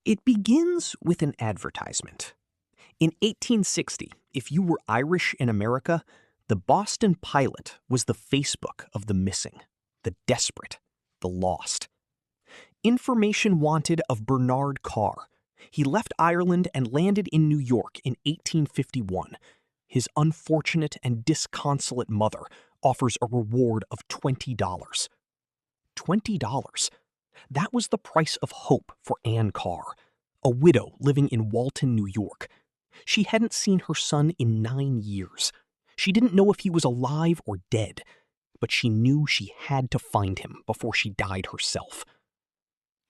It begins with an advertisement. In 1860, if you were Irish in America, the Boston Pilot was the Facebook of the missing, the desperate, the lost. Information wanted of Bernard Carr. He left Ireland and landed in New York in 1851. His unfortunate and disconsolate mother offers a reward of $20. $20. That was the price of hope for Ann Carr, a widow living in Walton, New York. She hadn't seen her son in 9 years. She didn't know if he was alive or dead, but she knew she had to find him before she died herself.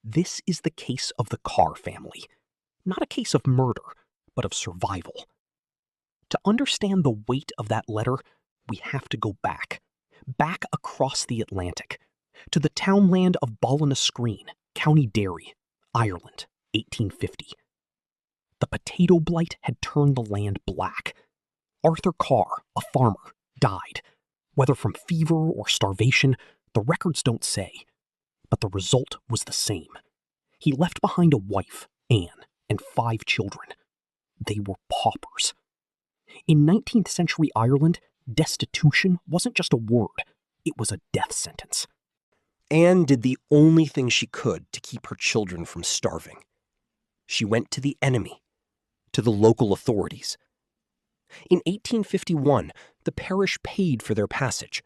This is the case of the Carr family. Not a case of murder, but of survival. To understand the weight of that letter, we have to go back across the Atlantic, to the townland of Ballinascreen, County Derry, Ireland, 1850. The potato blight had turned the land black. Arthur Carr, a farmer, died. Whether from fever or starvation, the records don't say. But the result was the same. He left behind a wife, Anne, and 5 children. They were paupers. In 19th century Ireland, destitution wasn't just a word, it was a death sentence. Anne did the only thing she could to keep her children from starving. She went to the enemy, to the local authorities. In 1851, the parish paid for their passage.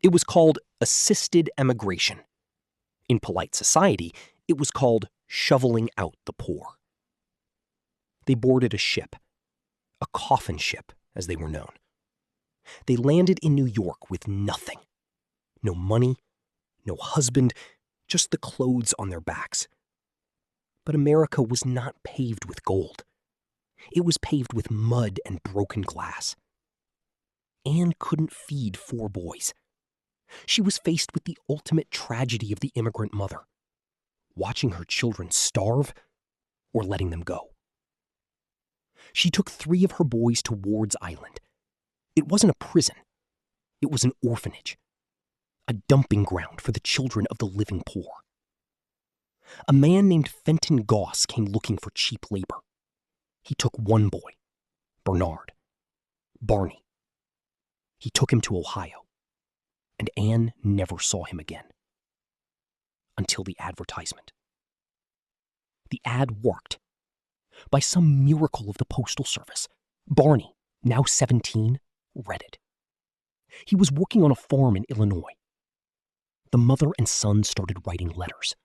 It was called assisted emigration. In polite society, it was called shoveling out the poor. They boarded a ship, a coffin ship, as they were known. They landed in New York with nothing. No money, no husband, just the clothes on their backs. But America was not paved with gold. It was paved with mud and broken glass. Anne couldn't feed 4 boys. She was faced with the ultimate tragedy of the immigrant mother, watching her children starve or letting them go. She took 3 of her boys to Ward's Island. It wasn't a prison. It was an orphanage, a dumping ground for the children of the living poor. A man named Fenton Goss came looking for cheap labor. He took 1 boy, Bernard, Barney. He took him to Ohio, and Anne never saw him again. Until the advertisement. The ad worked. By some miracle of the Postal Service, Barney, now 17, read it. He was working on a farm in Illinois. The mother and son started writing letters.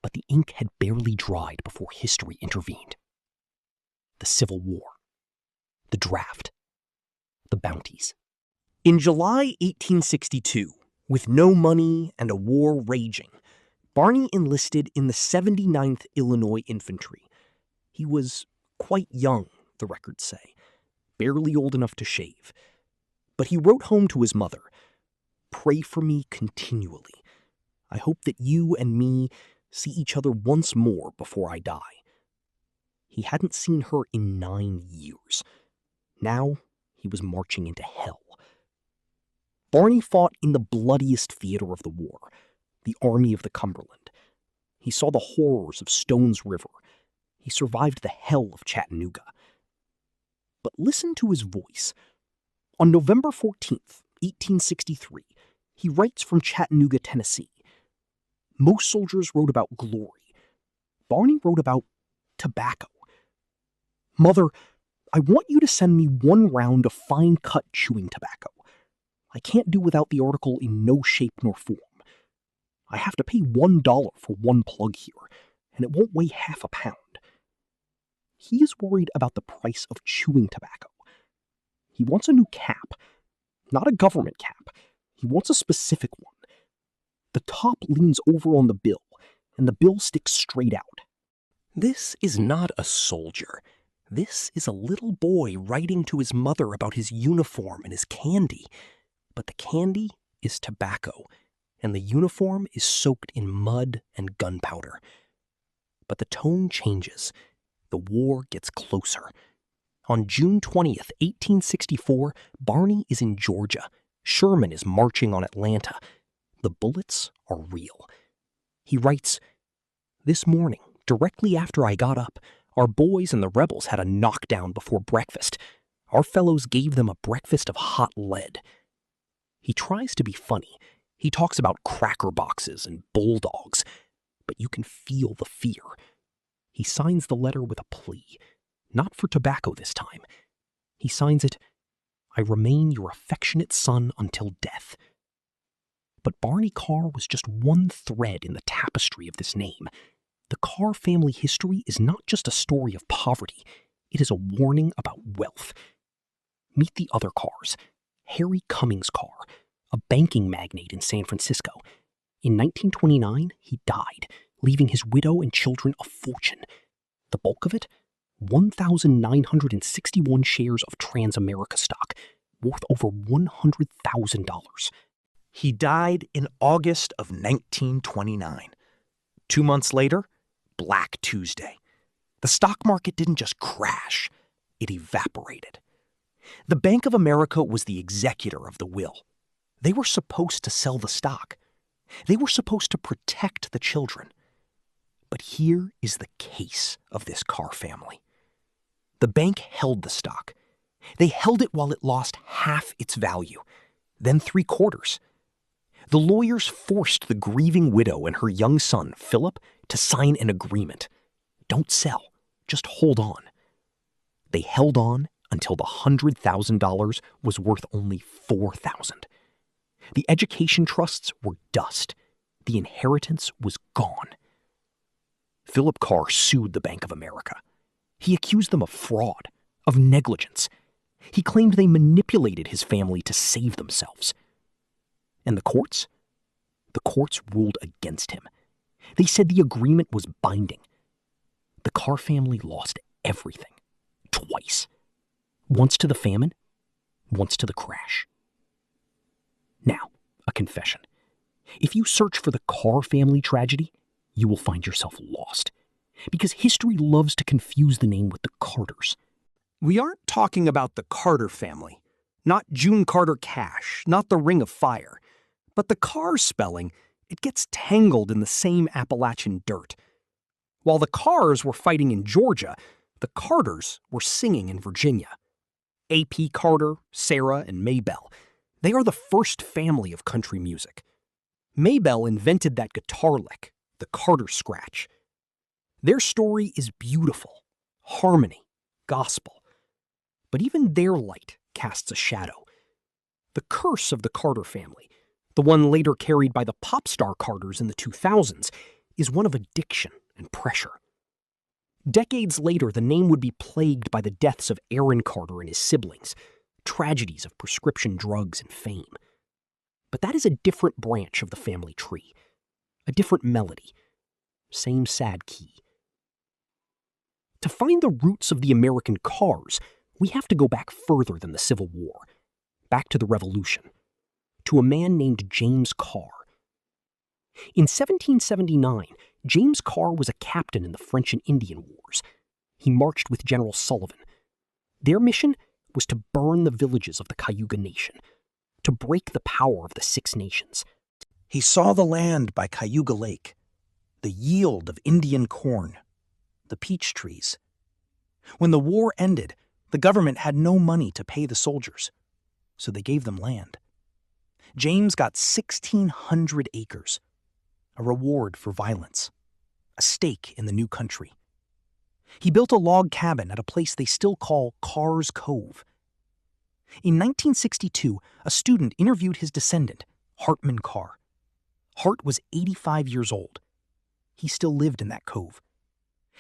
But the ink had barely dried before history intervened. The Civil War, the draft, the bounties. In July 1862, with no money and a war raging, Barney enlisted in the 79th Illinois Infantry. He was quite young, the records say, barely old enough to shave. But he wrote home to his mother, "Pray for me continually. I hope that you and me see each other once more before I die." He hadn't seen her in 9 years. Now he was marching into hell. Barney fought in the bloodiest theater of the war, the Army of the Cumberland. He saw the horrors of Stone's River. He survived the hell of Chattanooga. But listen to his voice. On November 14th, 1863, he writes from Chattanooga, Tennessee. Most soldiers wrote about glory. Barney wrote about tobacco. "Mother, I want you to send me 1 round of fine-cut chewing tobacco. I can't do without the article in no shape nor form. I have to pay $1 for 1 plug here, and it won't weigh half a pound." He is worried about the price of chewing tobacco. He wants a new cap, not a government cap. He wants a specific one. The top leans over on the bill, and the bill sticks straight out. This is not a soldier. This is a little boy writing to his mother about his uniform and his candy. But the candy is tobacco, and the uniform is soaked in mud and gunpowder. But the tone changes. The war gets closer. On June 20th, 1864, Barney is in Georgia. Sherman is marching on Atlanta. The bullets are real. He writes, "This morning, Directly after I got up, our boys and the rebels had a knockdown before breakfast. Our fellows gave them a breakfast of hot lead. He tries to be funny. He talks about cracker boxes and bulldogs, but you can feel the fear. He signs the letter with a plea, not for tobacco this time. He signs it, "I remain your affectionate son until death." But Barney Carr was just one thread in the tapestry of this name. The Carr family history is not just a story of poverty, it is a warning about wealth. Meet the other Carrs. Harry Cummings Carr, a banking magnate in San Francisco. In 1929, he died, leaving his widow and children a fortune. The bulk of it? 1,961 shares of Transamerica stock, worth over $100,000. He died in August of 1929. 2 months later, Black Tuesday. The stock market didn't just crash, it evaporated. The Bank of America was the executor of the will. They were supposed to sell the stock. They were supposed to protect the children. But here is the case of this Carr family. The bank held the stock. They held it while it lost half its value, then 3/4. The lawyers forced the grieving widow and her young son, Philip, to sign an agreement. Don't sell, just hold on. They held on until the $100,000 was worth only $4,000. The education trusts were dust. The inheritance was gone. Philip Carr sued the Bank of America. He accused them of fraud, of negligence. He claimed they manipulated his family to save themselves. And the courts? The courts ruled against him. They said the agreement was binding. The Carr family lost everything. Twice. Once to the famine, once to the crash. Now, a confession. If you search for the Carr family tragedy, you will find yourself lost. Because history loves to confuse the name with the Carters. We aren't talking about the Carter family. Not June Carter Cash, not the Ring of Fire. But the Carr spelling, it gets tangled in the same Appalachian dirt. While the Carrs were fighting in Georgia, the Carters were singing in Virginia. A.P. Carter, Sarah, and Maybelle, they are the first family of country music. Maybelle invented that guitar lick, the Carter scratch. Their story is beautiful, harmony, gospel. But even their light casts a shadow. The curse of the Carter family, the one later carried by the pop star Carters in the 2000s, is one of addiction and pressure. Decades later, the name would be plagued by the deaths of Aaron Carter and his siblings, tragedies of prescription drugs and fame. But that is a different branch of the family tree, a different melody, same sad key. To find the roots of the American Carrs, we have to go back further than the Civil War, back to the Revolution, to a man named James Carr. In 1779, James Carr was a captain in the French and Indian Wars. He marched with General Sullivan. Their mission was to burn the villages of the Cayuga Nation, to break the power of the Six Nations. He saw the land by Cayuga Lake, the yield of Indian corn, the peach trees. When the war ended, the government had no money to pay the soldiers, so they gave them land. James got 1,600 acres, a reward for violence, a stake in the new country. He built a log cabin at a place they still call Carr's Cove. In 1962, a student interviewed his descendant, Hartman Carr. Hart was 85 years old. He still lived in that cove.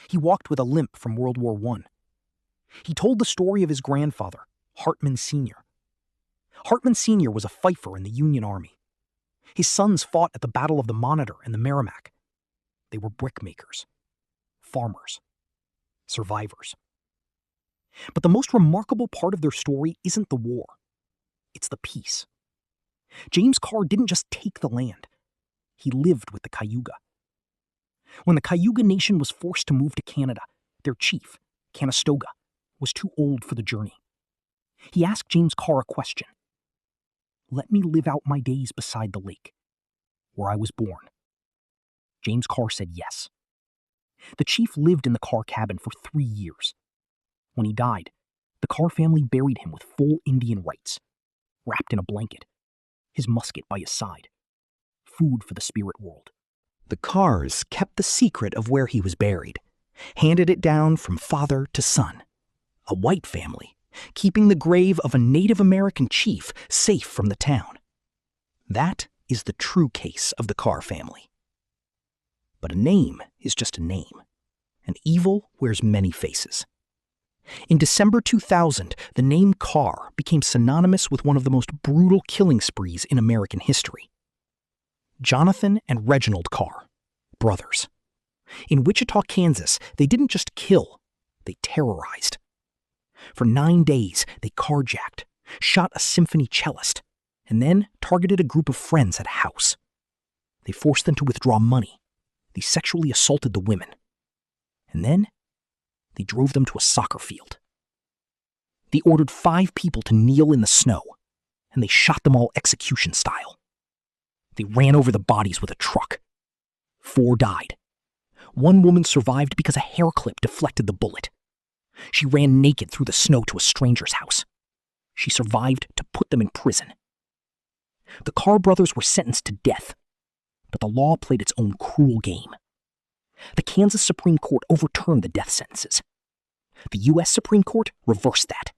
He walked with a limp from World War I. He told the story of his grandfather, Hartman Sr. Hartman Sr. was a fifer in the Union Army. His sons fought at the Battle of the Monitor and the Merrimack. They were brickmakers, farmers, survivors. But the most remarkable part of their story isn't the war. It's the peace. James Carr didn't just take the land. He lived with the Cayuga. When the Cayuga Nation was forced to move to Canada, their chief, Conestoga, was too old for the journey. He asked James Carr a question. Let me live out my days beside the lake, where I was born. James Carr said yes. The chief lived in the Carr cabin for 3 years. When he died, the Carr family buried him with full Indian rites, wrapped in a blanket, his musket by his side, food for the spirit world. The Carrs kept the secret of where he was buried, handed it down from father to son. A white family, keeping the grave of a Native American chief safe from the town. That is the true case of the Carr family. But a name is just a name. An evil wears many faces. In December 2000, the name Carr became synonymous with one of the most brutal killing sprees in American history. Jonathan and Reginald Carr, brothers. In Wichita, Kansas, they didn't just kill, they terrorized. For 9 days, they carjacked, shot a symphony cellist, and then targeted a group of friends at a house. They forced them to withdraw money. They sexually assaulted the women. And then they drove them to a soccer field. They ordered 5 people to kneel in the snow, and they shot them all execution style. They ran over the bodies with a truck. 4 died. 1 woman survived because a hair clip deflected the bullet. She ran naked through the snow to a stranger's house. She survived to put them in prison. The Carr brothers were sentenced to death, but the law played its own cruel game. The Kansas Supreme Court overturned the death sentences. The U.S. Supreme Court reversed that.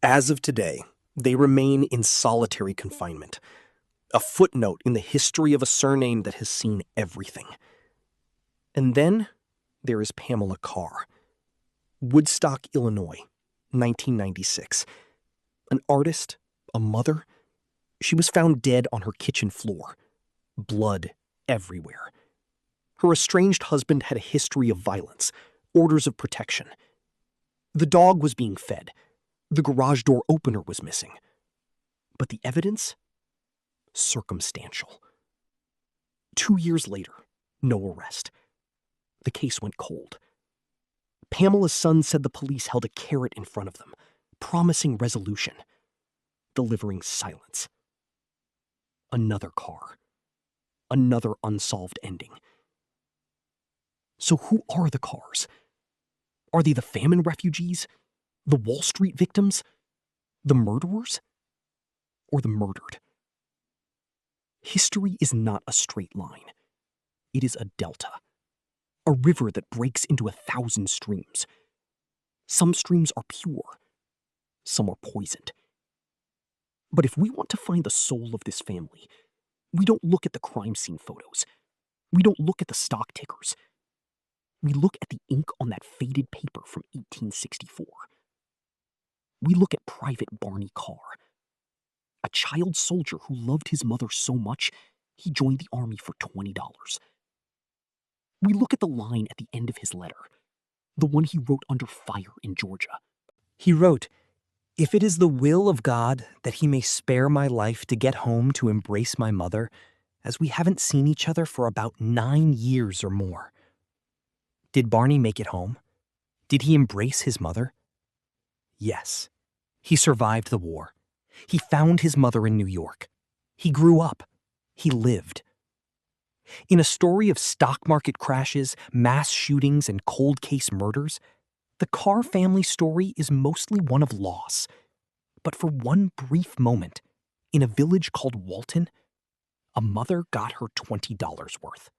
As of today, they remain in solitary confinement, a footnote in the history of a surname that has seen everything. And then there is Pamela Carr. Woodstock, Illinois, 1996. An artist, a mother. She was found dead on her kitchen floor. Blood everywhere. Her estranged husband had a history of violence, orders of protection. The dog was being fed. The garage door opener was missing. But the evidence? Circumstantial. 2 years later, no arrest. The case went cold. Pamela's son said the police held a carrot in front of them, promising resolution, delivering silence. Another Carr. Another unsolved ending. So who are the Carrs? Are they the famine refugees? The Wall Street victims? The murderers? Or the murdered? History is not a straight line. It is a delta. A river that breaks into 1,000 streams. Some streams are pure. Some are poisoned. But if we want to find the soul of this family, we don't look at the crime scene photos. We don't look at the stock tickers. We look at the ink on that faded paper from 1864. We look at Private Barney Carr, a child soldier who loved his mother so much he joined the army for $20. We look at the line at the end of his letter, the one he wrote under fire in Georgia. He wrote, "If it is the will of God that he may spare my life to get home to embrace my mother, as we haven't seen each other for about 9 years or more." Did Barney make it home? Did he embrace his mother? Yes. He survived the war. He found his mother in New York. He grew up. He lived. In a story of stock market crashes, mass shootings, and cold case murders, the Carr family story is mostly one of loss. But for one brief moment, in a village called Walton, a mother got her $20 worth.